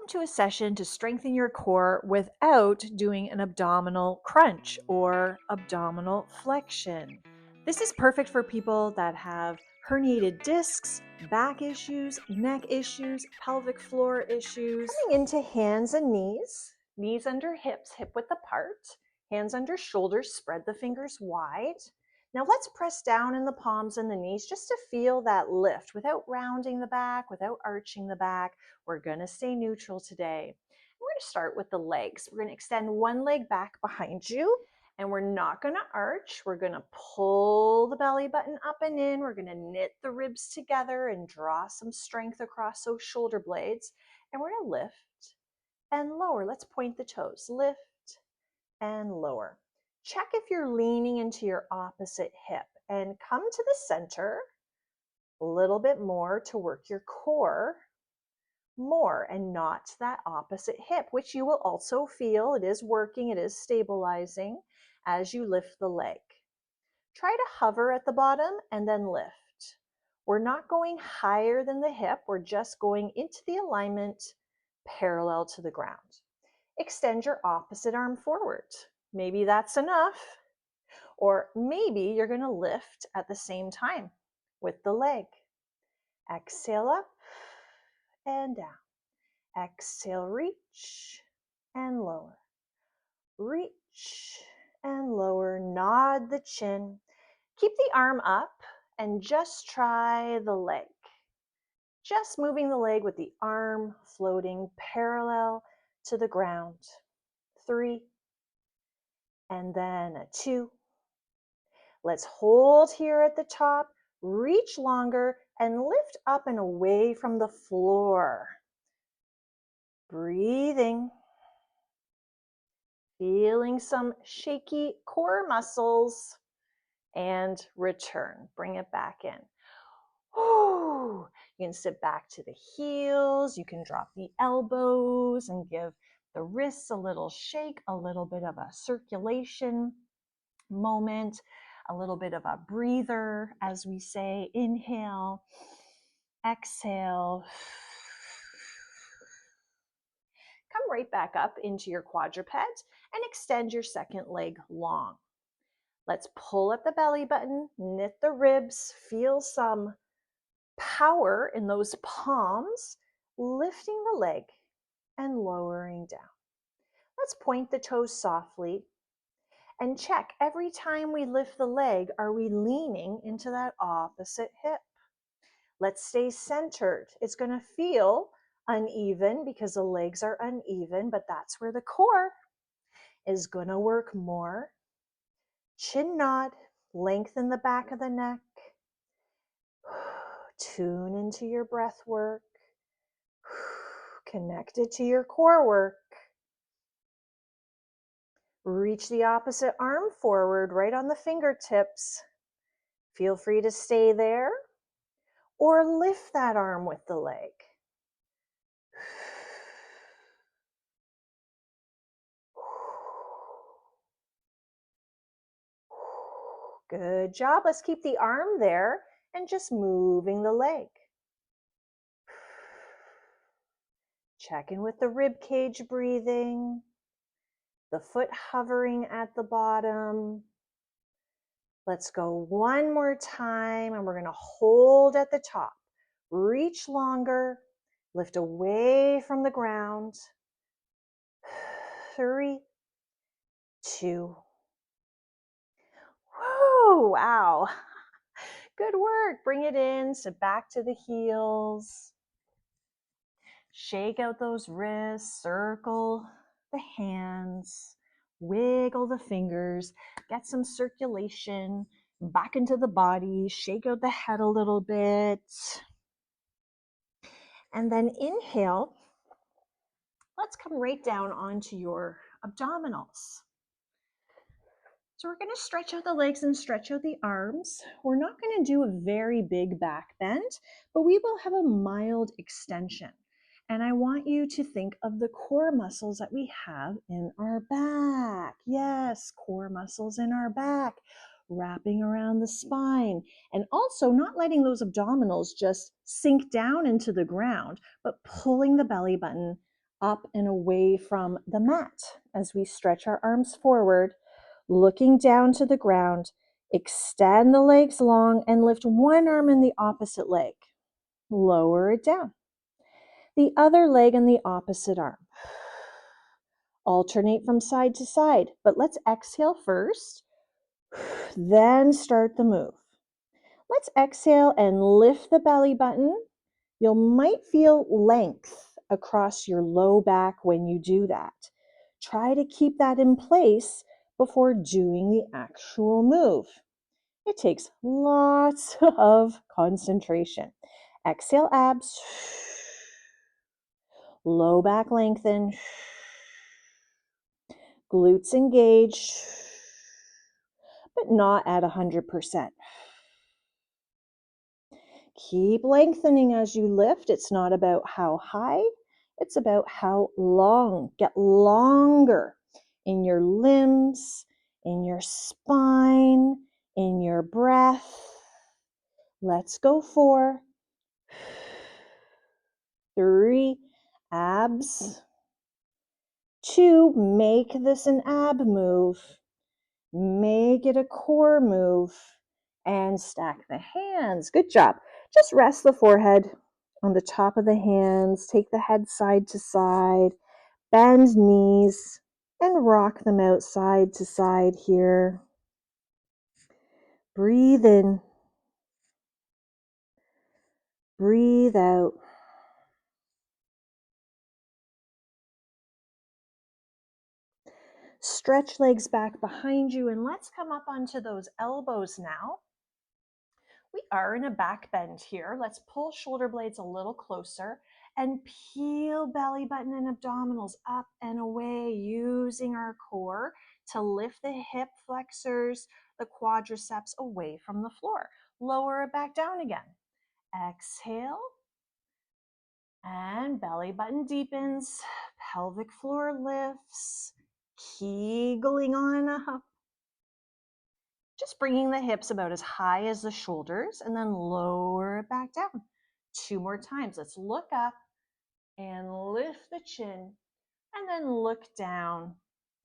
Welcome to a session to strengthen your core without doing an abdominal crunch or abdominal flexion. This is perfect for people that have herniated discs, back issues, neck issues, pelvic floor issues. Coming into hands and knees, knees under hips, hip width apart, hands under shoulders, spread the fingers wide. Now let's press down in the palms and the knees just to feel that lift without rounding the back, without arching the back. We're going to stay neutral today. We're going to start with the legs. We're going to extend one leg back behind you, and we're not going to arch. We're going to pull the belly button up and in. We're going to knit the ribs together and draw some strength across those shoulder blades. And we're going to lift and lower. Let's point the toes. Lift and lower. Check if you're leaning into your opposite hip and come to the center a little bit more to work your core more and not that opposite hip, which you will also feel. It is working, it is stabilizing as you lift the leg. Try to hover at the bottom and then lift. We're not going higher than the hip, we're just going into the alignment parallel to the ground. Extend your opposite arm forward. Maybe that's enough, or maybe you're going to lift at the same time with the leg. Exhale up and down. Exhale, reach and lower. Reach and lower. Nod the chin. Keep the arm up and just try the leg. Just moving the leg with the arm floating parallel to the ground. 3, and then a 2. Let's hold here at the top, reach longer, and lift up and away from the floor. Breathing. Feeling some shaky core muscles, and return. Bring it back in. Ooh. You can sit back to the heels. You can drop the elbows and give the wrists a little shake, a little bit of a circulation moment, a little bit of a breather as we say. Inhale, exhale. Come right back up into your quadruped and extend your second leg long. Let's pull at the belly button, knit the ribs, feel some power in those palms, lifting the leg and lowering down. Let's point the toes softly and check every time we lift the leg, are we leaning into that opposite hip? Let's stay centered. It's going to feel uneven because the legs are uneven, but that's where the core is going to work more. Chin nod, lengthen the back of the neck. Tune into your breath work. Connected to your core work. Reach the opposite arm forward, right on the fingertips. Feel free to stay there or lift that arm with the leg. Good job. Let's keep the arm there and just moving the leg. Check in with the rib cage breathing, the foot hovering at the bottom. Let's go one more time, and we're going to hold at the top. Reach longer, lift away from the ground. 3, 2. Whoa, wow. Good work. Bring it in, sit back to the heels. Shake out those wrists, circle the hands, wiggle the fingers, get some circulation back into the body, shake out the head a little bit. And then inhale. Let's come right down onto your abdominals. So we're going to stretch out the legs and stretch out the arms. We're not going to do a very big back bend, but we will have a mild extension. And I want you to think of the core muscles that we have in our back. Yes, core muscles in our back, wrapping around the spine. And also not letting those abdominals just sink down into the ground, but pulling the belly button up and away from the mat as we stretch our arms forward, looking down to the ground. Extend the legs long and lift one arm in the opposite leg. Lower it down. The other leg and the opposite arm. Alternate from side to side, but let's exhale first, then start the move. Let's exhale and lift the belly button. You might feel length across your low back when you do that. Try to keep that in place before doing the actual move. It takes lots of concentration. Exhale, abs. Low back lengthen. Glutes engaged, but not at 100%. Keep lengthening as you lift. It's not about how high, it's about how long. Get longer in your limbs, in your spine, in your breath. Let's go 4, 3, abs. 2, make this an ab move. Make it a core move. And stack the hands. Good job. Just rest the forehead on the top of the hands. Take the head side to side. Bend knees and rock them out side to side here. Breathe in. Breathe out. Stretch legs back behind you, and let's come up onto those elbows now. We are in a back bend here. Let's pull shoulder blades a little closer and peel belly button and abdominals up and away, using our core to lift the hip flexors, the quadriceps away from the floor. Lower it back down again. Exhale. And belly button deepens, pelvic floor lifts, kegeling on up. Just bringing the hips about as high as the shoulders and then lower it back down. 2 more times. Let's look up and lift the chin and then look down.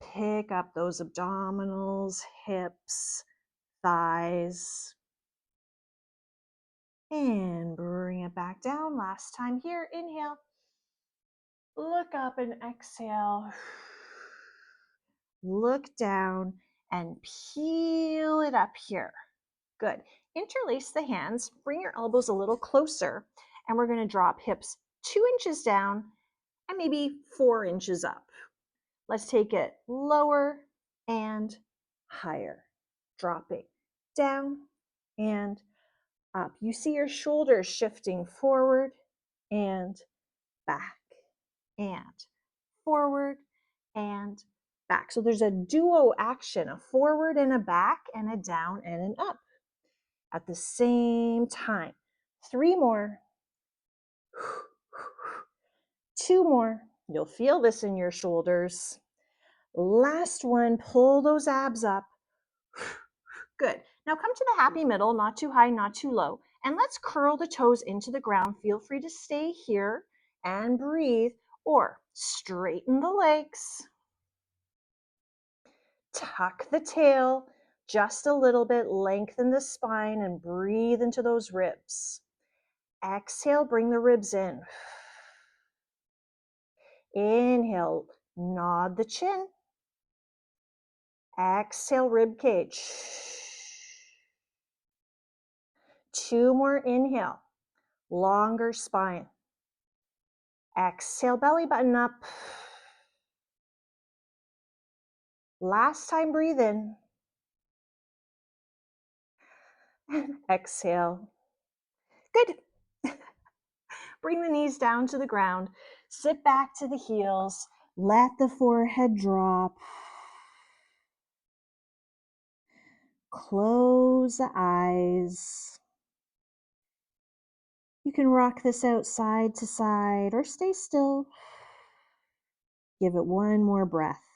Pick up those abdominals, hips, thighs, and bring it back down. Last time here. Inhale. Look up and exhale. Look down and peel it up here. Good. Interlace the hands, bring your elbows a little closer, and we're going to drop hips 2 inches down and maybe 4 inches up. Let's take it lower and higher. Dropping down and up. You see your shoulders shifting forward and back and forward and back. So there's a duo action, a forward and a back and a down and an up at the same time. 3 more. 2 more. You'll feel this in your shoulders. Last one, pull those abs up. Good. Now come to the happy middle, not too high, not too low. And let's curl the toes into the ground. Feel free to stay here and breathe, or straighten the legs. Tuck the tail just a little bit, lengthen the spine and breathe into those ribs. Exhale, bring the ribs in. Inhale, nod the chin. Exhale, rib cage. 2 more, inhale, longer spine. Exhale, belly button up. Last time, breathe in. Exhale. Good. Bring the knees down to the ground. Sit back to the heels. Let the forehead drop. Close the eyes. You can rock this out side to side or stay still. Give it one more breath.